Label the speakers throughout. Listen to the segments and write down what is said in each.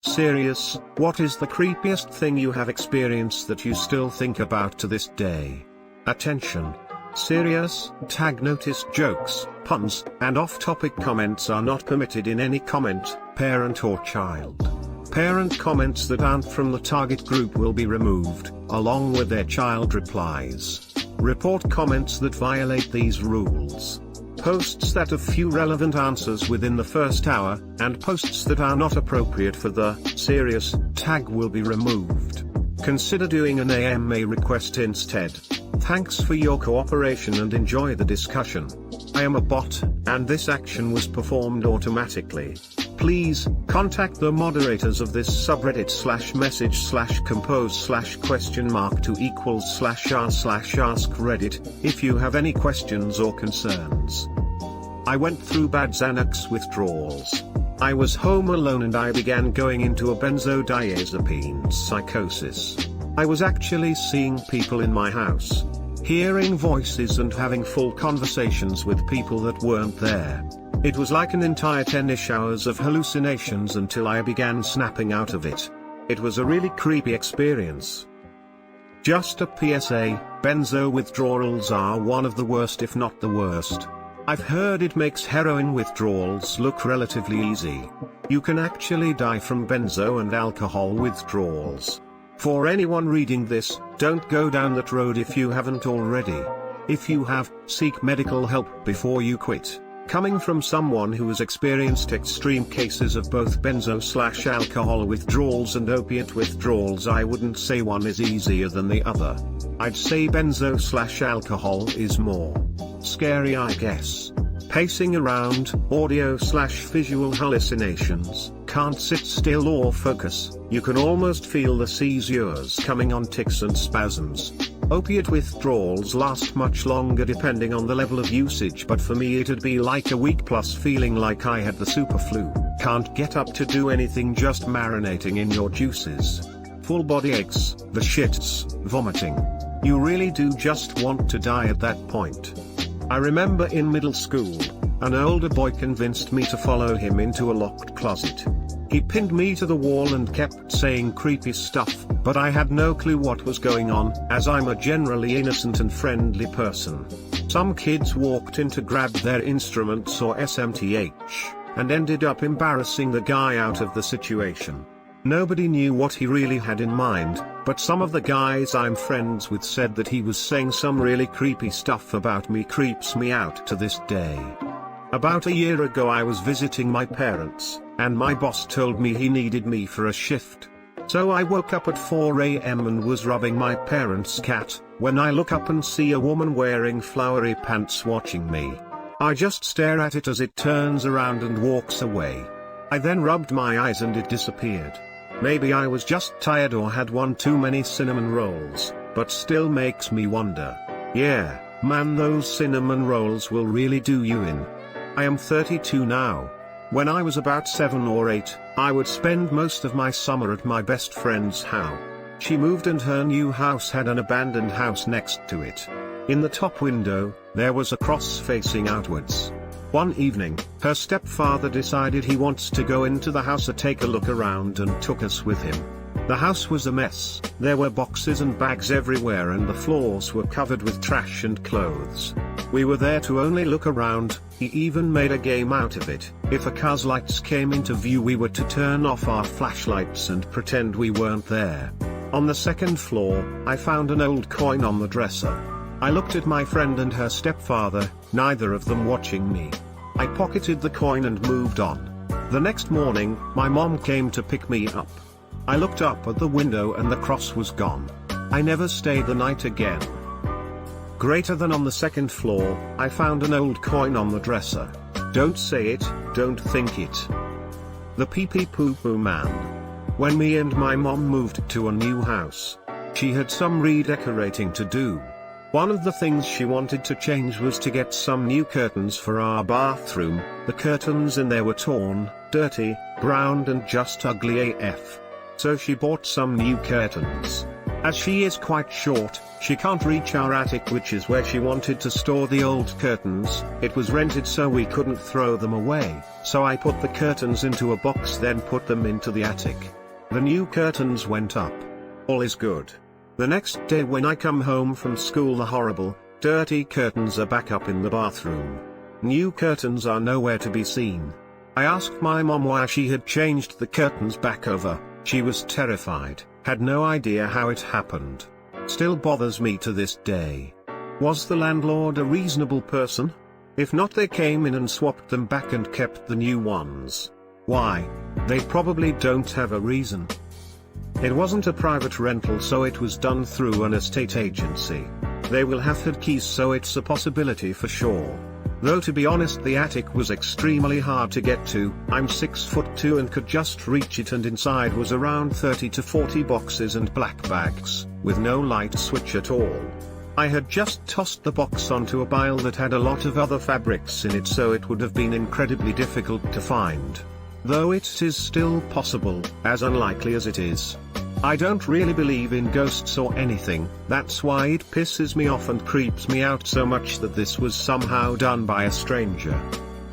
Speaker 1: Serious, what is the creepiest thing you have experienced that you still think about to this day? Attention! Serious, tag notice jokes, puns, and off-topic comments are not permitted in any comment, parent or child. Parent comments that aren't from the target group will be removed, along with their child replies. Report comments that violate these rules. Posts that have few relevant answers within the first hour, and posts that are not appropriate for the serious tag will be removed. Consider doing an AMA request instead. Thanks for your cooperation and enjoy the discussion. I am a bot, and this action was performed automatically. Please, contact the moderators of this subreddit /message/compose/?2=r/askReddit, if you have any questions or concerns. I went through bad Xanax withdrawals. I was home alone and I began going into a benzodiazepine psychosis. I was actually seeing people in my house, hearing voices and having full conversations with people that weren't there. It was like an entire 10-ish hours of hallucinations until I began snapping out of it. It was a really creepy experience. Just a PSA, benzo withdrawals are one of the worst if not the worst. I've heard it makes heroin withdrawals look relatively easy. You can actually die from benzo and alcohol withdrawals. For anyone reading this, don't go down that road if you haven't already. If you have, seek medical help before you quit. Coming from someone who has experienced extreme cases of both benzo/alcohol withdrawals and opiate withdrawals, I wouldn't say one is easier than the other. I'd say benzo/alcohol is more scary, I guess. Pacing around, audio/visual hallucinations, can't sit still or focus, you can almost feel the seizures coming on, tics and spasms. Opiate withdrawals last much longer depending on the level of usage, but for me it'd be like a week plus, feeling like I had the super flu, can't get up to do anything, just marinating in your juices. Full body aches, the shits, vomiting. You really do just want to die at that point. I remember in middle school, an older boy convinced me to follow him into a locked closet. He pinned me to the wall and kept saying creepy stuff, but I had no clue what was going on, as I'm a generally innocent and friendly person. Some kids walked in to grab their instruments or SMTH, and ended up embarrassing the guy out of the situation. Nobody knew what he really had in mind, but some of the guys I'm friends with said that he was saying some really creepy stuff about me. Creeps me out to this day. About a year ago I was visiting my parents, and my boss told me he needed me for a shift. So I woke up at 4 a.m. and was rubbing my parents' cat, when I look up and see a woman wearing flowery pants watching me. I just stare at it as it turns around and walks away. I then rubbed my eyes and it disappeared. Maybe I was just tired or had one too many cinnamon rolls, but still makes me wonder. Yeah, man, those cinnamon rolls will really do you in. I am 32 now. When I was about 7 or 8, I would spend most of my summer at my best friend's house. She moved and her new house had an abandoned house next to it. In the top window, there was a cross facing outwards. One evening, her stepfather decided he wants to go into the house to take a look around and took us with him. The house was a mess, there were boxes and bags everywhere and the floors were covered with trash and clothes. We were there to only look around. He even made a game out of it. If a car's lights came into view, we were to turn off our flashlights and pretend we weren't there. On the second floor, I found an old coin on the dresser. I looked at my friend and her stepfather, neither of them watching me. I pocketed the coin and moved on. The next morning, my mom came to pick me up. I looked up at the window and the cross was gone. I never stayed the night again. Greater than on the second floor, I found an old coin on the dresser. Don't say it, don't think it. The pee-pee poo-poo man. When me and my mom moved to a new house, she had some redecorating to do. One of the things she wanted to change was to get some new curtains for our bathroom. The curtains in there were torn, dirty, brown and just ugly AF. So she bought some new curtains. As she is quite short, she can't reach our attic, which is where she wanted to store the old curtains. It was rented so we couldn't throw them away, so I put the curtains into a box, then put them into the attic. The new curtains went up. All is good. The next day when I come home from school, the horrible, dirty curtains are back up in the bathroom. New curtains are nowhere to be seen. I asked my mom why she had changed the curtains back over. She was terrified, had no idea how it happened. Still bothers me to this day. Was the landlord a reasonable person? If not, they came in and swapped them back and kept the new ones. Why? They probably don't have a reason. It wasn't a private rental, so it was done through an estate agency. They will have had keys, so it's a possibility for sure. Though to be honest, the attic was extremely hard to get to. I'm 6'2" and could just reach it, and inside was around 30 to 40 boxes and black bags, with no light switch at all. I had just tossed the box onto a pile that had a lot of other fabrics in it, so it would have been incredibly difficult to find. Though it is still possible, as unlikely as it is. I don't really believe in ghosts or anything. That's why it pisses me off and creeps me out so much that this was somehow done by a stranger.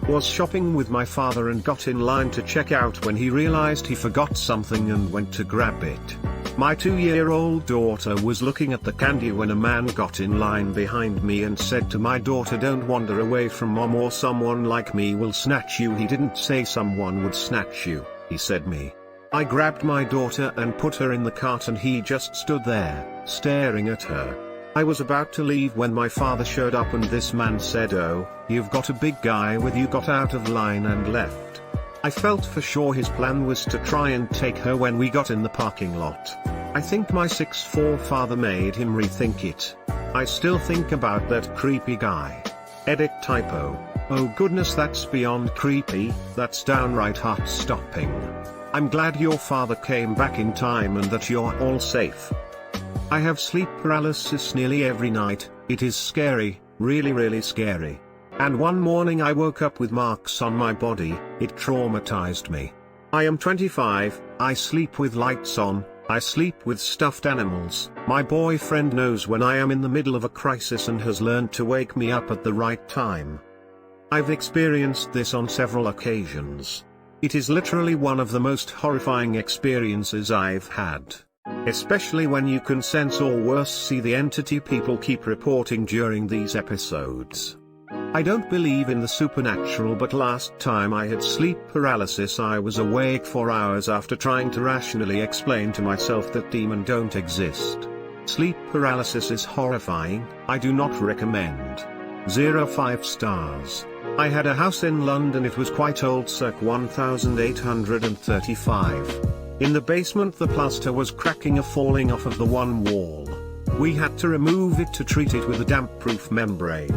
Speaker 1: Was shopping with my father and got in line to check out when he realized he forgot something and went to grab it. My 2-year-old daughter was looking at the candy when a man got in line behind me and said to my daughter, "Don't wander away from mom or someone like me will snatch you." He didn't say someone would snatch you, he said me. I grabbed my daughter and put her in the cart, and he just stood there, staring at her. I was about to leave when my father showed up, and this man said, "Oh, you've got a big guy with you," got out of line and left. I felt for sure his plan was to try and take her when we got in the parking lot. I think my 6'4" father made him rethink it. I still think about that creepy guy. Edit typo. Oh goodness, that's beyond creepy, that's downright heart-stopping. I'm glad your father came back in time and that you're all safe. I have sleep paralysis nearly every night. It is scary, really scary. And one morning I woke up with marks on my body. It traumatized me. I am 25, I sleep with lights on, I sleep with stuffed animals. My boyfriend knows when I am in the middle of a crisis and has learned to wake me up at the right time. I've experienced this on several occasions. It is literally one of the most horrifying experiences I've had. Especially when you can sense or worse see the entity people keep reporting during these episodes. I don't believe in the supernatural, but last time I had sleep paralysis I was awake for hours after trying to rationally explain to myself that demons don't exist. Sleep paralysis is horrifying. I do not recommend. 5 stars. I had a house in London. It was quite old, circa 1835. In the basement the plaster was cracking and falling off of the one wall. We had to remove it to treat it with a damp-proof membrane.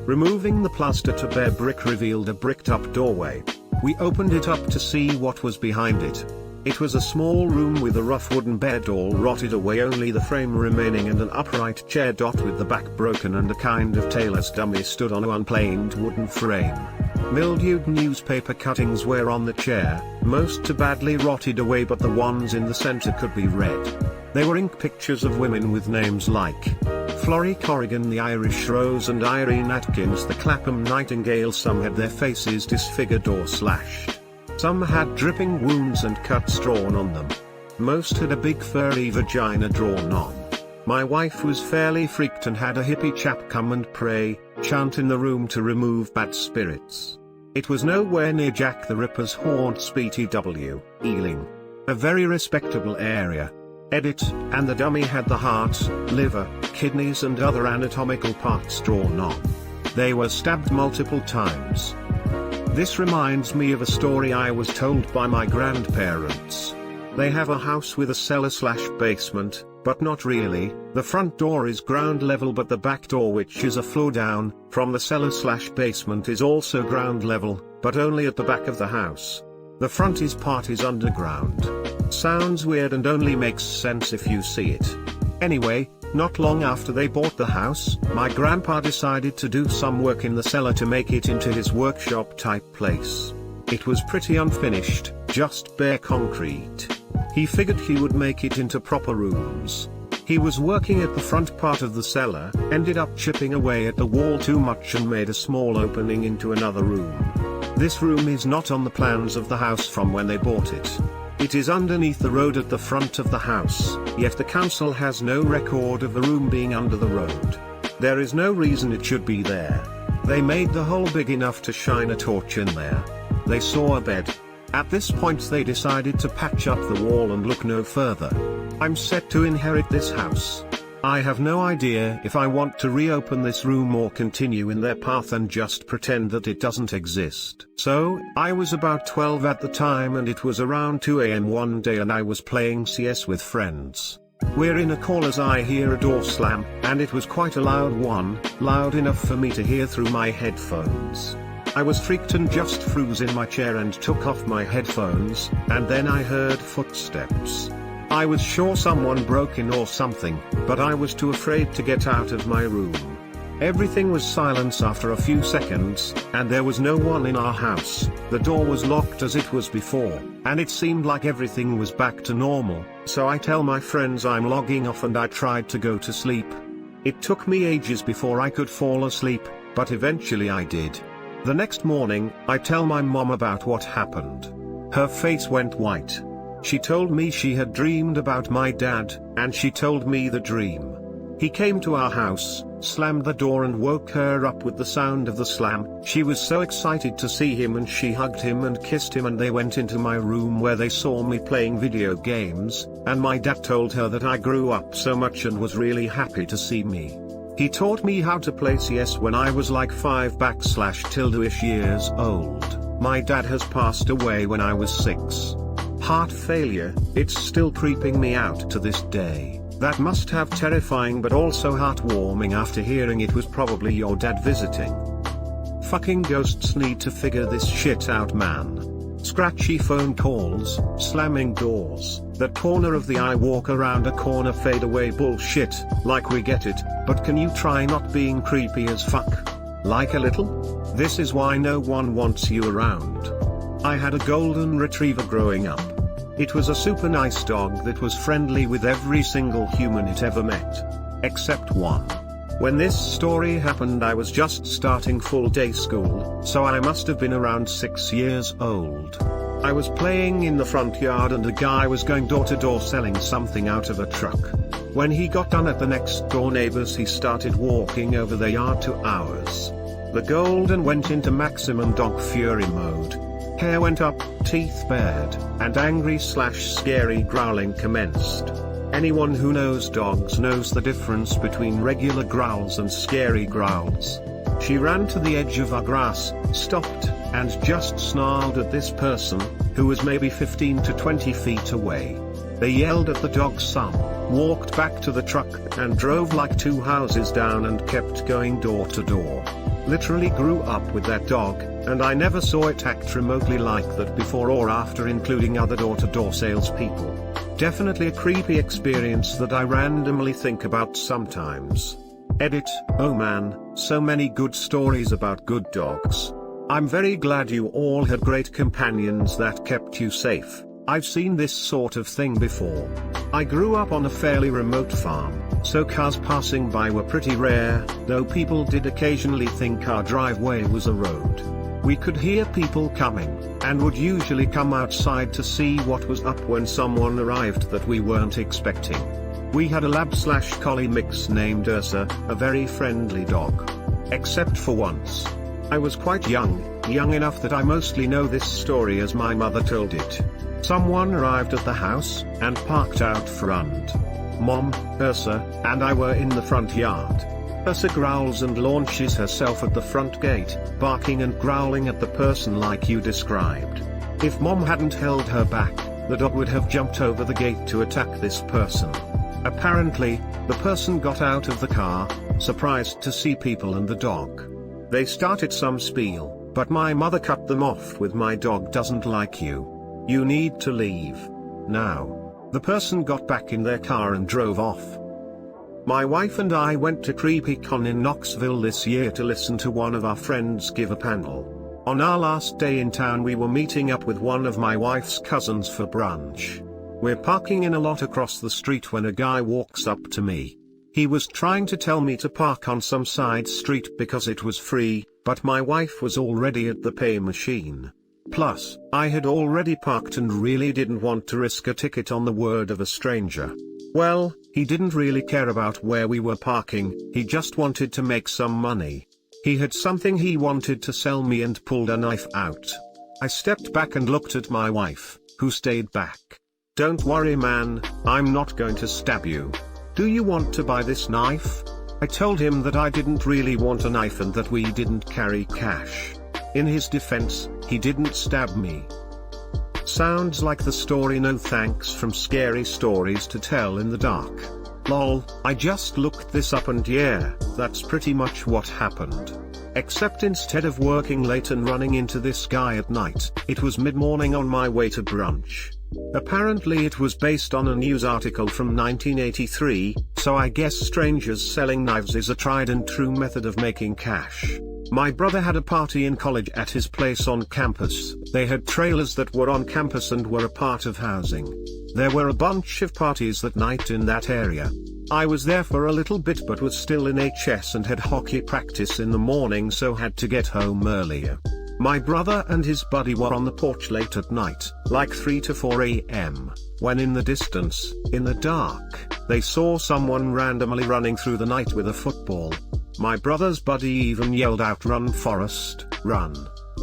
Speaker 1: Removing the plaster to bare brick revealed a bricked-up doorway. We opened it up to see what was behind it. It was a small room with a rough wooden bed all rotted away, only the frame remaining, and an upright chair with the back broken, and a kind of tailor's dummy stood on a unplaned wooden frame. Mildewed newspaper cuttings were on the chair, most too badly rotted away, but the ones in the center could be read. They were ink pictures of women with names like Florrie Corrigan, the Irish Rose, and Irene Atkins, the Clapham Nightingale. Some had their faces disfigured or slashed. Some had dripping wounds and cuts drawn on them. Most had a big furry vagina drawn on. My wife was fairly freaked and had a hippie chap come and pray, chant in the room to remove bad spirits. It was nowhere near Jack the Ripper's haunts, BTW, Ealing. A very respectable area. Edit, and the dummy had the heart, liver, kidneys and other anatomical parts drawn on. They were stabbed multiple times. This reminds me of a story I was told by my grandparents. They have a house with a cellar/basement, but not really. The front door is ground level, but the back door, which is a floor down from the cellar/basement, is also ground level, but only at the back of the house. The front part is underground. Sounds weird and only makes sense if you see it. Anyway, not long after they bought the house, my grandpa decided to do some work in the cellar to make it into his workshop type place. It was pretty unfinished, just bare concrete. He figured he would make it into proper rooms. He was working at the front part of the cellar, ended up chipping away at the wall too much and made a small opening into another room. This room is not on the plans of the house from when they bought it. It is underneath the road at the front of the house, yet the council has no record of the room being under the road. There is no reason it should be there. They made the hole big enough to shine a torch in there. They saw a bed. At this point they decided to patch up the wall and look no further. I'm set to inherit this house. I have no idea if I want to reopen this room or continue in their path and just pretend that it doesn't exist. So, I was about 12 at the time and it was around 2 AM one day and I was playing CS with friends. We're in a call as I hear a door slam, and it was quite a loud one, loud enough for me to hear through my headphones. I was freaked and just froze in my chair and took off my headphones, and then I heard footsteps. I was sure someone broke in or something, but I was too afraid to get out of my room. Everything was silence after a few seconds, and there was no one in our house. The door was locked as it was before, and it seemed like everything was back to normal, so I tell my friends I'm logging off and I tried to go to sleep. It took me ages before I could fall asleep, but eventually I did. The next morning, I tell my mom about what happened. Her face went white. She told me she had dreamed about my dad, and she told me the dream. He came to our house, slammed the door and woke her up with the sound of the slam. She was so excited to see him and she hugged him and kissed him and they went into my room where they saw me playing video games, and my dad told her that I grew up so much and was really happy to see me. He taught me how to play CS when I was like 5/ish years old. My dad has passed away when I was 6. Heart failure, it's still creeping me out to this day. That must have terrifying but also heartwarming after hearing it was probably your dad visiting. Fucking ghosts need to figure this shit out, man. Scratchy phone calls, slamming doors, that corner of the eye walk around a corner fade away bullshit, like we get it, but can you try not being creepy as fuck? Like a little? This is why no one wants you around. I had a golden retriever growing up. It was a super nice dog that was friendly with every single human it ever met. Except one. When this story happened I was just starting full day school, so I must have been around 6 years old. I was playing in the front yard and a guy was going door to door selling something out of a truck. When he got done at the next door neighbors he started walking over their yard to ours. The golden went into maximum dog fury mode. Hair went up, teeth bared, and angry/scary growling commenced. Anyone who knows dogs knows the difference between regular growls and scary growls. She ran to the edge of our grass, stopped, and just snarled at this person, who was maybe 15 to 20 feet away. They yelled at the dog some, walked back to the truck, and drove like 2 houses down and kept going door to door. Literally grew up with that dog, and I never saw it act remotely like that before or after, including other door-to-door salespeople. Definitely a creepy experience that I randomly think about sometimes. Edit, oh man, so many good stories about good dogs. I'm very glad you all had great companions that kept you safe. I've seen this sort of thing before. I grew up on a fairly remote farm, so cars passing by were pretty rare, though people did occasionally think our driveway was a road. We could hear people coming, and would usually come outside to see what was up when someone arrived that we weren't expecting. We had a lab/collie mix named Ursa, a very friendly dog. Except for once. I was quite young enough that I mostly know this story as my mother told it. Someone arrived at the house, and parked out front. Mom, Ursa, and I were in the front yard. Ursa growls and launches herself at the front gate, barking and growling at the person like you described. If Mom hadn't held her back, the dog would have jumped over the gate to attack this person. Apparently, the person got out of the car, surprised to see people and the dog. They started some spiel, but my mother cut them off with "My dog doesn't like you. You need to leave. Now." The person got back in their car and drove off. My wife and I went to CreepyCon in Knoxville this year to listen to one of our friends give a panel. On our last day in town we were meeting up with one of my wife's cousins for brunch. We're parking in a lot across the street when a guy walks up to me. He was trying to tell me to park on some side street because it was free, but my wife was already at the pay machine. Plus, I had already parked and really didn't want to risk a ticket on the word of a stranger. Well, he didn't really care about where we were parking, he just wanted to make some money. He had something he wanted to sell me and pulled a knife out. I stepped back and looked at my wife, who stayed back. "Don't worry man, I'm not going to stab you. Do you want to buy this knife?" I told him that I didn't really want a knife and that we didn't carry cash. In his defense, he didn't stab me. Sounds like the story No Thanks from Scary Stories to Tell in the Dark. Lol, I just looked this up and yeah, that's pretty much what happened. Except instead of working late and running into this guy at night, it was mid-morning on my way to brunch. Apparently it was based on a news article from 1983, so I guess strangers selling knives is a tried and true method of making cash. My brother had a party in college at his place on campus. They had trailers that were on campus and were a part of housing. There were a bunch of parties that night in that area. I was there for a little bit but was still in HS and had hockey practice in the morning, so had to get home earlier. My brother and his buddy were on the porch late at night, like 3 to 4 a.m., when in the distance, in the dark, they saw someone randomly running through the night with a football. My brother's buddy even yelled out, "Run Forrest, run."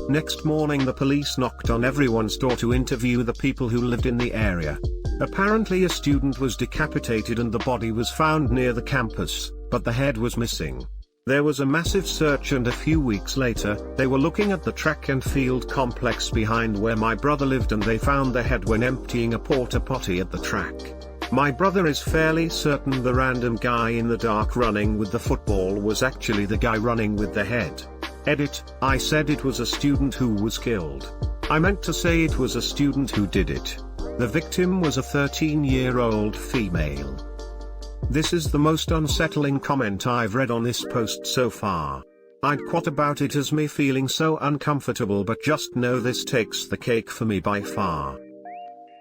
Speaker 1: Next morning the police knocked on everyone's door to interview the people who lived in the area. Apparently a student was decapitated and the body was found near the campus, but the head was missing. There was a massive search and a few weeks later, they were looking at the track and field complex behind where my brother lived and they found the head when emptying a porta potty at the track. My brother is fairly certain the random guy in the dark running with the football was actually the guy running with the head. Edit, I said it was a student who was killed. I meant to say it was a student who did it. The victim was a 13-year-old female. This is the most unsettling comment I've read on this post so far. I'd quote about it as me feeling so uncomfortable, but just know this takes the cake for me by far.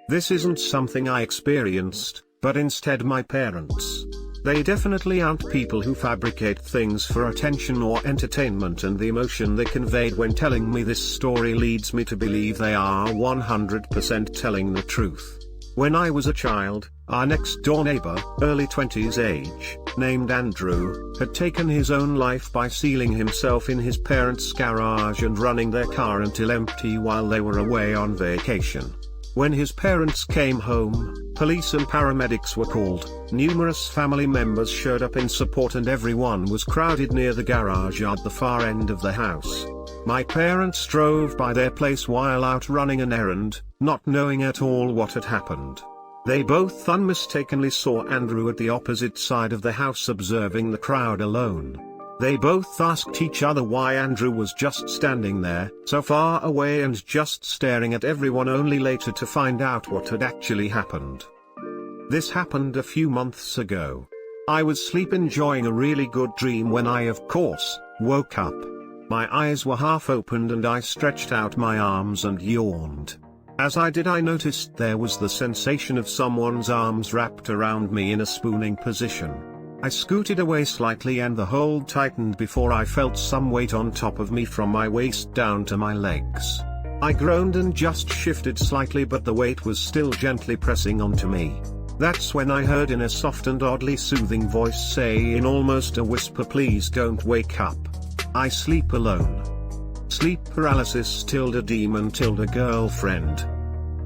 Speaker 1: This isn't something I experienced, but instead my parents. They definitely aren't people who fabricate things for attention or entertainment, and the emotion they conveyed when telling me this story leads me to believe they are 100% telling the truth. When I was a child, our next-door neighbor, early 20s age, named Andrew, had taken his own life by sealing himself in his parents' garage and running their car until empty while they were away on vacation. When his parents came home, police and paramedics were called, numerous family members showed up in support and everyone was crowded near the garage at the far end of the house. My parents drove by their place while out running an errand, not knowing at all what had happened. They both unmistakably saw Andrew at the opposite side of the house observing the crowd alone. They both asked each other why Andrew was just standing there, so far away and just staring at everyone, only later to find out what had actually happened. This happened a few months ago. I was asleep enjoying a really good dream when I, of course, woke up. My eyes were half opened and I stretched out my arms and yawned. As I did, I noticed there was the sensation of someone's arms wrapped around me in a spooning position. I scooted away slightly and the hold tightened before I felt some weight on top of me from my waist down to my legs. I groaned and just shifted slightly, but the weight was still gently pressing onto me. That's when I heard in a soft and oddly soothing voice say in almost a whisper, "Please don't wake up. I sleep alone. Sleep paralysis ~demon girlfriend.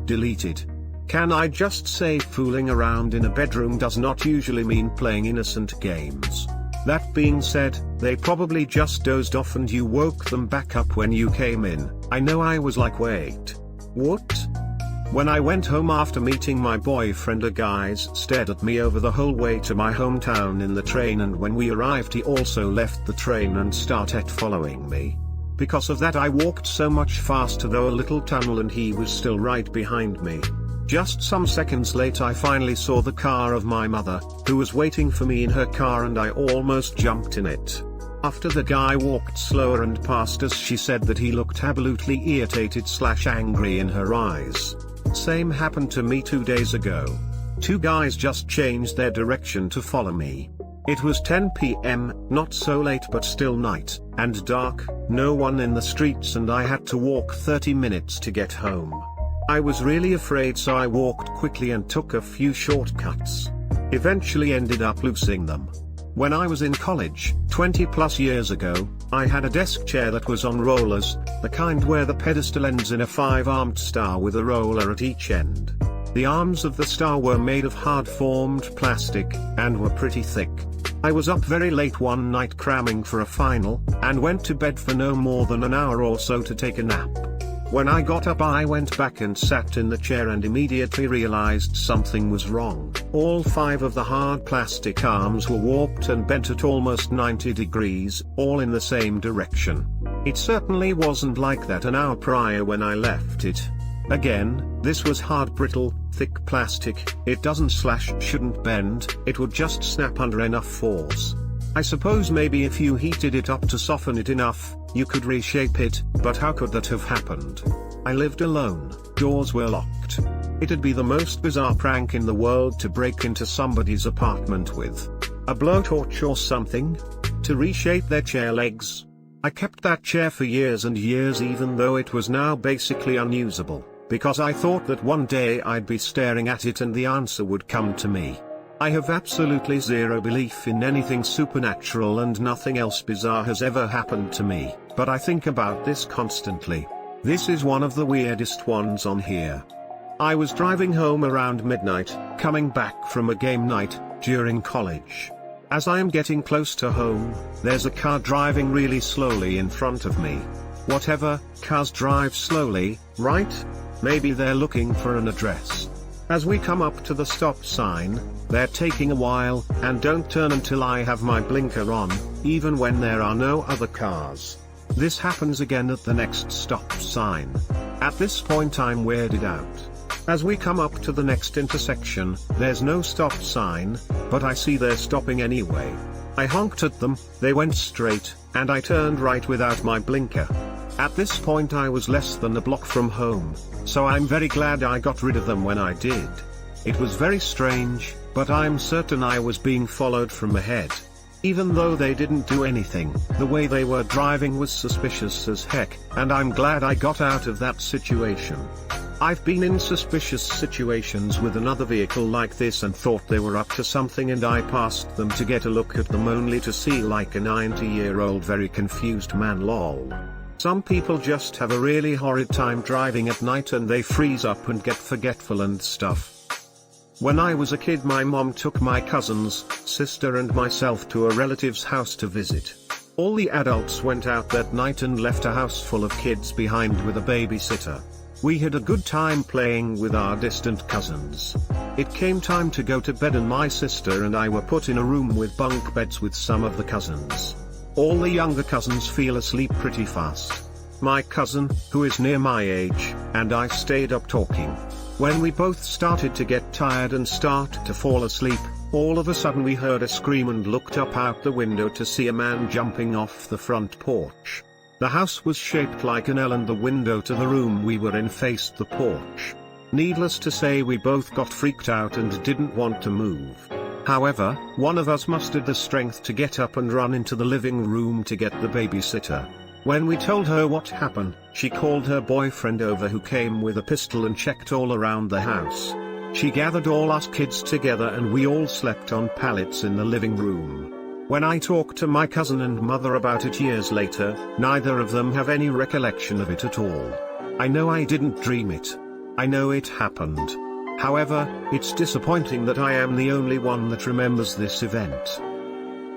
Speaker 1: Deleted." Can I just say, fooling around in a bedroom does not usually mean playing innocent games. That being said, they probably just dozed off and you woke them back up when you came in. I know I was like, wait. What? When I went home after meeting my boyfriend, a guy stared at me over the whole way to my hometown in the train, and when we arrived he also left the train and started following me. Because of that I walked so much faster through a little tunnel and he was still right behind me. Just some seconds later I finally saw the car of my mother, who was waiting for me in her car, and I almost jumped in it. After the guy walked slower and past us, she said that he looked absolutely irritated/angry in her eyes. Same happened to me 2 days ago. Two guys just changed their direction to follow me. It was 10 p.m., not so late but still night, and dark, no one in the streets, and I had to walk 30 minutes to get home. I was really afraid, so I walked quickly and took a few shortcuts. Eventually ended up losing them. When I was in college, 20 plus years ago, I had a desk chair that was on rollers, the kind where the pedestal ends in a 5-armed star with a roller at each end. The arms of the star were made of hard-formed plastic, and were pretty thick. I was up very late one night cramming for a final, and went to bed for no more than an hour or so to take a nap. When I got up, I went back and sat in the chair and immediately realized something was wrong. All 5 of the hard plastic arms were warped and bent at almost 90 degrees, all in the same direction. It certainly wasn't like that an hour prior when I left it. Again, this was hard, brittle, thick plastic. It shouldn't bend, it would just snap under enough force. I suppose maybe if you heated it up to soften it enough, you could reshape it, but how could that have happened? I lived alone, doors were locked. It'd be the most bizarre prank in the world to break into somebody's apartment with a blowtorch or something to reshape their chair legs. I kept that chair for years and years, even though it was now basically unusable, because I thought that one day I'd be staring at it and the answer would come to me. I have absolutely zero belief in anything supernatural, and nothing else bizarre has ever happened to me, but I think about this constantly. This is one of the weirdest ones on here. I was driving home around midnight, coming back from a game night, during college. As I am getting close to home, there's a car driving really slowly in front of me. Whatever, cars drive slowly, right? Maybe they're looking for an address. As we come up to the stop sign, they're taking a while, and don't turn until I have my blinker on, even when there are no other cars. This happens again at the next stop sign. At this point I'm weirded out. As we come up to the next intersection, there's no stop sign, but I see they're stopping anyway. I honked at them, they went straight, and I turned right without my blinker. At this point I was less than a block from home, so I'm very glad I got rid of them when I did. It was very strange, but I'm certain I was being followed from ahead. Even though they didn't do anything, the way they were driving was suspicious as heck, and I'm glad I got out of that situation. I've been in suspicious situations with another vehicle like this and thought they were up to something, and I passed them to get a look at them only to see like a 90-year-old very confused man. Lol. Some people just have a really horrid time driving at night, and they freeze up and get forgetful and stuff. When I was a kid, my mom took my cousins, sister and myself to a relative's house to visit. All the adults went out that night and left a house full of kids behind with a babysitter. We had a good time playing with our distant cousins. It came time to go to bed, and my sister and I were put in a room with bunk beds with some of the cousins. All the younger cousins fell asleep pretty fast. My cousin, who is near my age, and I stayed up talking. When we both started to get tired and start to fall asleep, all of a sudden we heard a scream and looked up out the window to see a man jumping off the front porch. The house was shaped like an L, and the window to the room we were in faced the porch. Needless to say, we both got freaked out and didn't want to move. However, one of us mustered the strength to get up and run into the living room to get the babysitter. When we told her what happened, she called her boyfriend over, who came with a pistol and checked all around the house. She gathered all us kids together and we all slept on pallets in the living room. When I talked to my cousin and mother about it years later, neither of them have any recollection of it at all. I know I didn't dream it. I know it happened. However, it's disappointing that I am the only one that remembers this event.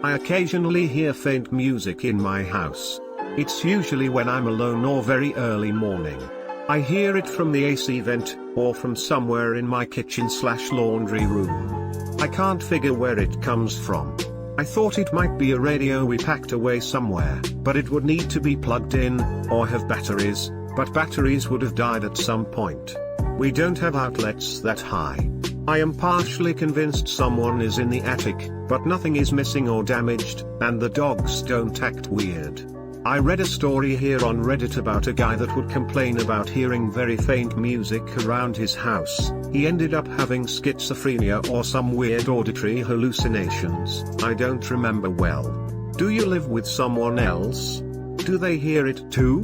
Speaker 1: I occasionally hear faint music in my house. It's usually when I'm alone or very early morning. I hear it from the AC vent, or from somewhere in my kitchen/laundry room. I can't figure where it comes from. I thought it might be a radio we packed away somewhere, but it would need to be plugged in, or have batteries, but batteries would have died at some point. We don't have outlets that high. I am partially convinced someone is in the attic, but nothing is missing or damaged, and the dogs don't act weird. I read a story here on Reddit about a guy that would complain about hearing very faint music around his house. He ended up having schizophrenia or some weird auditory hallucinations. I don't remember well. Do you live with someone else? Do they hear it too?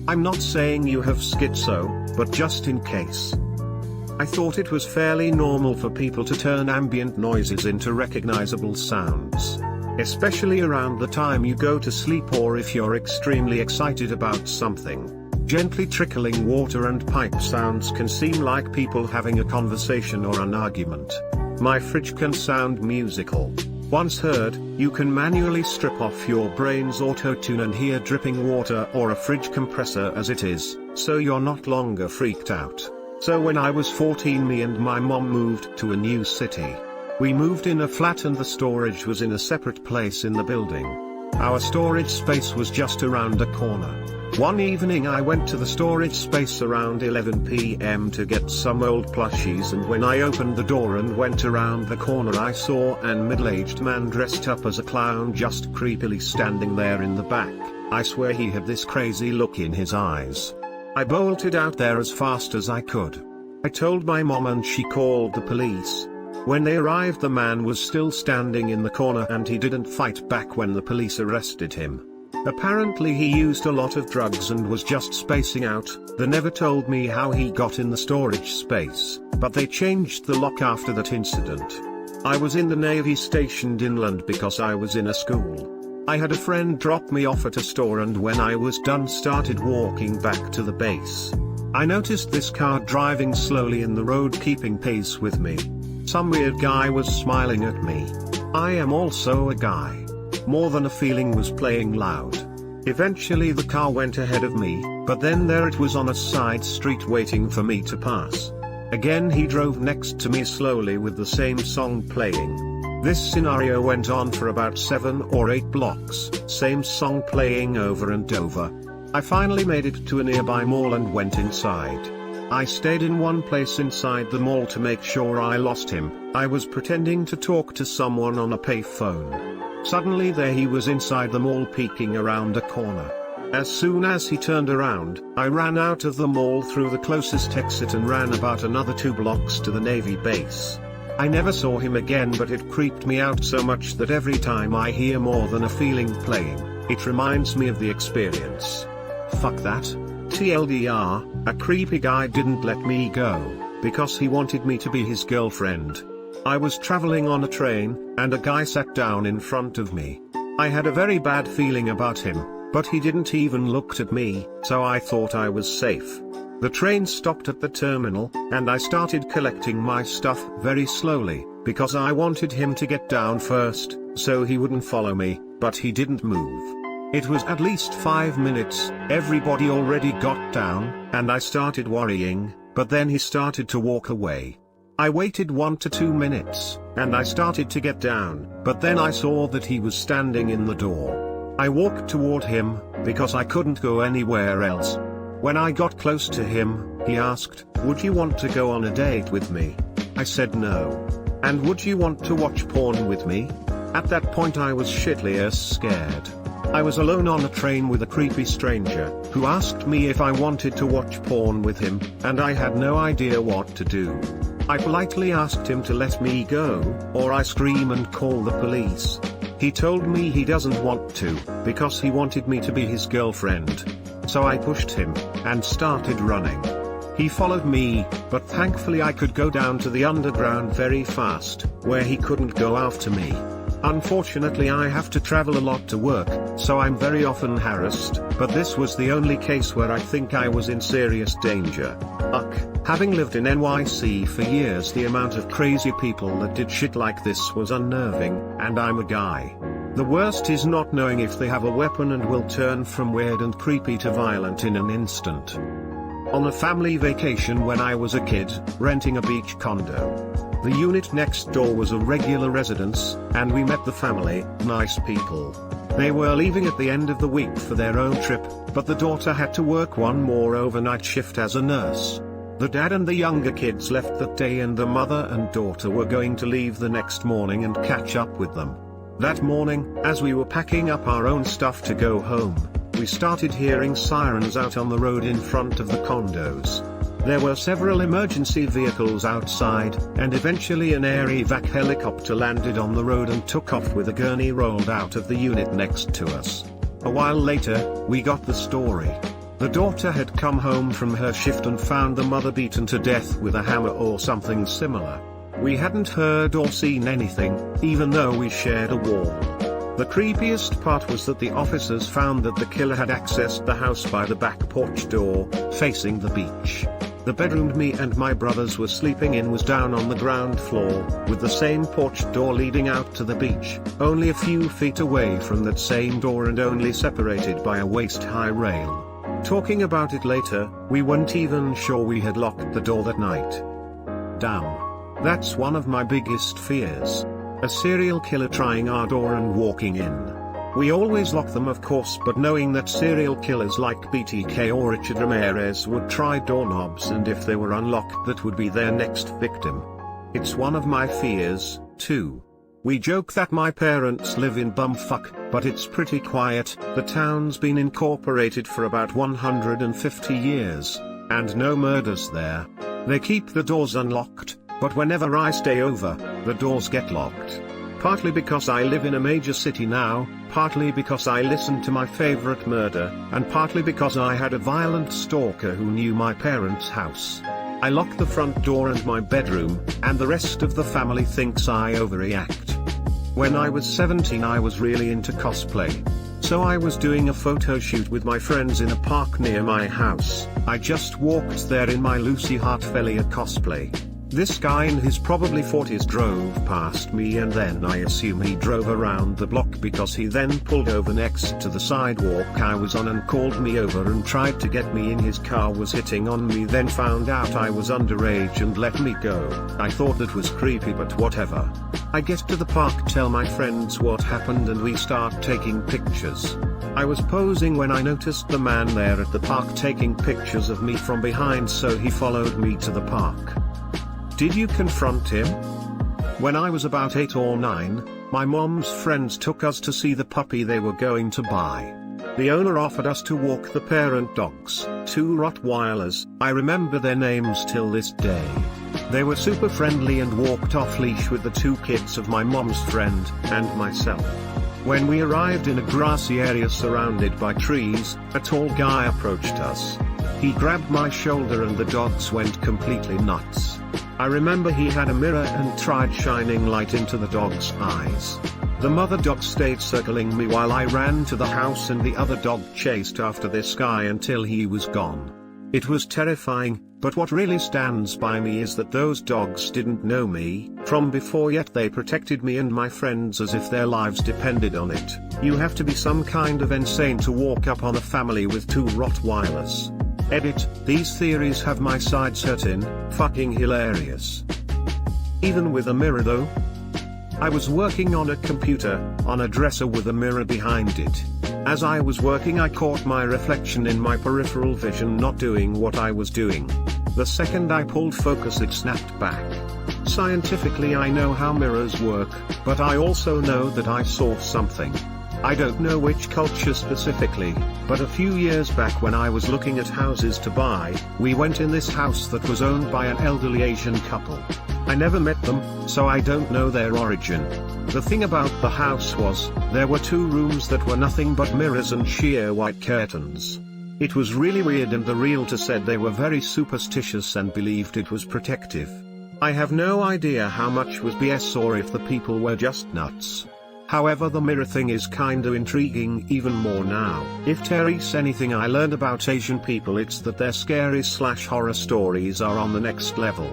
Speaker 1: I'm not saying you have schizo, but just in case. I thought it was fairly normal for people to turn ambient noises into recognizable sounds. Especially around the time you go to sleep or if you're extremely excited about something. Gently trickling water and pipe sounds can seem like people having a conversation or an argument. My fridge can sound musical. Once heard, you can manually strip off your brain's auto-tune and hear dripping water or a fridge compressor as it is, so you're not longer freaked out. So when I was 14, me and my mom moved to a new city. We moved in a flat and the storage was in a separate place in the building. Our storage space was just around a corner. One evening I went to the storage space around 11 p.m. to get some old plushies, and when I opened the door and went around the corner I saw an middle-aged man dressed up as a clown just creepily standing there in the back. I swear he had this crazy look in his eyes. I bolted out there as fast as I could. I told my mom and she called the police. When they arrived, the man was still standing in the corner and he didn't fight back when the police arrested him. Apparently he used a lot of drugs and was just spacing out. They never told me how he got in the storage space, but they changed the lock after that incident. I was in the Navy stationed inland because I was in a school. I had a friend drop me off at a store and when I was done started walking back to the base. I noticed this car driving slowly in the road keeping pace with me. Some weird guy was smiling at me. I am also a guy. More Than a Feeling was playing loud. Eventually the car went ahead of me, but then there it was on a side street waiting for me to pass. Again he drove next to me slowly with the same song playing. This scenario went on for about 7 or 8 blocks, same song playing over and over. I finally made it to a nearby mall and went inside. I stayed in one place inside the mall to make sure I lost him. I was pretending to talk to someone on a payphone. Suddenly there he was inside the mall peeking around a corner. As soon as he turned around, I ran out of the mall through the closest exit and ran about another 2 blocks to the Navy base. I never saw him again, but it creeped me out so much that every time I hear More Than a Feeling playing, it reminds me of the experience. Fuck that. TLDR, a creepy guy didn't let me go, because he wanted me to be his girlfriend. I was traveling on a train, and a guy sat down in front of me. I had a very bad feeling about him, but he didn't even look at me, so I thought I was safe. The train stopped at the terminal, and I started collecting my stuff very slowly, because I wanted him to get down first, so he wouldn't follow me, but he didn't move. It was at least 5 minutes, everybody already got down, and I started worrying, but then he started to walk away. I waited 1 to 2 minutes, and I started to get down, but then I saw that he was standing in the door. I walked toward him, because I couldn't go anywhere else. When I got close to him, he asked, "Would you want to go on a date with me?" I said no. "And would you want to watch porn with me?" At that point I was shitless scared. I was alone on a train with a creepy stranger, who asked me if I wanted to watch porn with him, and I had no idea what to do. I politely asked him to let me go, or I scream and call the police. He told me he doesn't want to, because he wanted me to be his girlfriend. So I pushed him, and started running. He followed me, but thankfully I could go down to the underground very fast, where he couldn't go after me. Unfortunately I have to travel a lot to work, so I'm very often harassed, but this was the only case where I think I was in serious danger. Having lived in NYC for years, the amount of crazy people that did shit like this was unnerving, and I'm a guy. The worst is not knowing if they have a weapon and will turn from weird and creepy to violent in an instant. On a family vacation when I was a kid, renting a beach condo. The unit next door was a regular residence, and we met the family, nice people. They were leaving at the end of the week for their own trip, but the daughter had to work one more overnight shift as a nurse. The dad and the younger kids left that day, and the mother and daughter were going to leave the next morning and catch up with them. That morning, as we were packing up our own stuff to go home, we started hearing sirens out on the road in front of the condos. There were several emergency vehicles outside, and eventually an air evac helicopter landed on the road and took off with a gurney rolled out of the unit next to us. A while later, we got the story. The daughter had come home from her shift and found the mother beaten to death with a hammer or something similar. We hadn't heard or seen anything, even though we shared a wall. The creepiest part was that the officers found that the killer had accessed the house by the back porch door, facing the beach. The bedroom me and my brothers were sleeping in was down on the ground floor, with the same porch door leading out to the beach, only a few feet away from that same door and only separated by a waist-high rail. Talking about it later, we weren't even sure we had locked the door that night. Damn. That's one of my biggest fears. A serial killer trying our door and walking in. We always lock them of course, but knowing that serial killers like BTK or Richard Ramirez would try doorknobs, and if they were unlocked that would be their next victim. It's one of my fears, too. We joke that my parents live in bumfuck, but it's pretty quiet. The town's been incorporated for about 150 years, and no murders there. They keep the doors unlocked, but whenever I stay over, the doors get locked. Partly because I live in a major city now, partly because I listened to my favorite murder, and partly because I had a violent stalker who knew my parents' house. I lock the front door and my bedroom, and the rest of the family thinks I overreact. When I was 17 I was really into cosplay. So I was doing a photo shoot with my friends in a park near my house. I just walked there in my Lucy Hartfelia cosplay. This guy in his probably 40s drove past me, and then I assume he drove around the block because he then pulled over next to the sidewalk I was on and called me over and tried to get me in his car, was hitting on me, then found out I was underage and let me go. I thought that was creepy, but whatever. I get to the park, tell my friends what happened, and we start taking pictures. I was posing when I noticed the man there at the park taking pictures of me from behind, so he followed me to the park. Did you confront him? When I was about 8 or 9, my mom's friends took us to see the puppy they were going to buy. The owner offered us to walk the parent dogs, 2 Rottweilers. I remember their names till this day. They were super friendly and walked off leash with the 2 kids of my mom's friend, and myself. When we arrived in a grassy area surrounded by trees, a tall guy approached us. He grabbed my shoulder and the dogs went completely nuts. I remember he had a mirror and tried shining light into the dog's eyes. The mother dog stayed circling me while I ran to the house, and the other dog chased after this guy until he was gone. It was terrifying, but what really stands by me is that those dogs didn't know me from before, yet they protected me and my friends as if their lives depended on it. You have to be some kind of insane to walk up on a family with 2 Rottweilers. Edit, these theories have my sides hurting, fucking hilarious. Even with a mirror though? I was working on a computer, on a dresser with a mirror behind it. As I was working I caught my reflection in my peripheral vision not doing what I was doing. The second I pulled focus it snapped back. Scientifically I know how mirrors work, but I also know that I saw something. I don't know which culture specifically, but a few years back when I was looking at houses to buy, we went in this house that was owned by an elderly Asian couple. I never met them, so I don't know their origin. The thing about the house was, there were 2 rooms that were nothing but mirrors and sheer white curtains. It was really weird, and the realtor said they were very superstitious and believed it was protective. I have no idea how much was BS or if the people were just nuts. However, the mirror thing is kinda intriguing even more now. If there's anything I learned about Asian people, it's that their scary/horror stories are on the next level.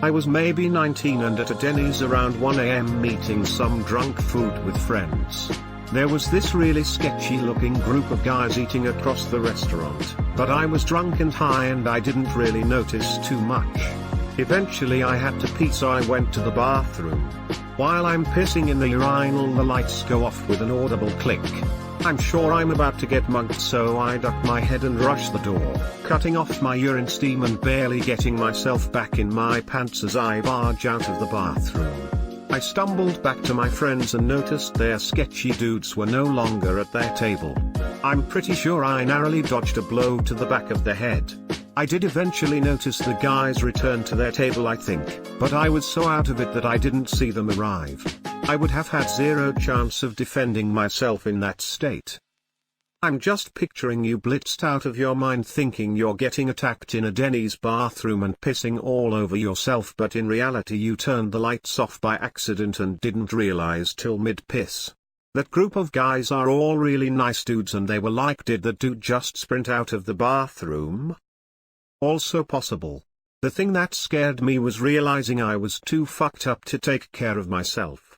Speaker 1: I was maybe 19 and at a Denny's around 1 AM meeting some drunk fruit with friends. There was this really sketchy looking group of guys eating across the restaurant, but I was drunk and high and I didn't really notice too much. Eventually I had to pee, so I went to the bathroom. While I'm pissing in the urinal the lights go off with an audible click. I'm sure I'm about to get mugged, so I duck my head and rush the door, cutting off my urine steam and barely getting myself back in my pants as I barge out of the bathroom. I stumbled back to my friends and noticed their sketchy dudes were no longer at their table. I'm pretty sure I narrowly dodged a blow to the back of the head. I did eventually notice the guys return to their table, I think, but I was so out of it that I didn't see them arrive. I would have had zero chance of defending myself in that state. I'm just picturing you blitzed out of your mind thinking you're getting attacked in a Denny's bathroom and pissing all over yourself, but in reality you turned the lights off by accident and didn't realize till mid-piss. That group of guys are all really nice dudes and they were like, did that dude just sprint out of the bathroom? Also possible. The thing that scared me was realizing I was too fucked up to take care of myself.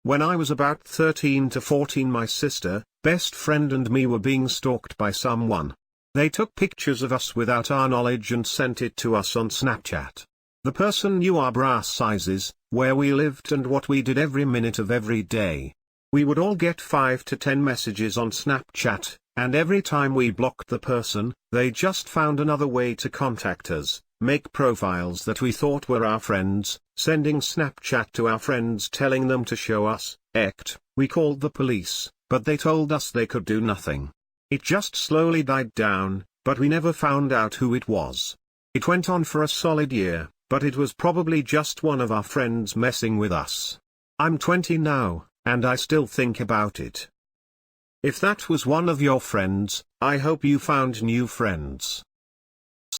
Speaker 1: When I was about 13 to 14, my sister, best friend and me were being stalked by someone. They took pictures of us without our knowledge and sent it to us on Snapchat. The person knew our bra sizes, where we lived and what we did every minute of every day. We would all get 5 to 10 messages on Snapchat, and every time we blocked the person, they just found another way to contact us, make profiles that we thought were our friends, sending Snapchat to our friends telling them to show us, ect. We called the police, but they told us they could do nothing. It just slowly died down, but we never found out who it was. It went on for a solid year, but it was probably just one of our friends messing with us. I'm 20 now, and I still think about it. If that was one of your friends, I hope you found new friends.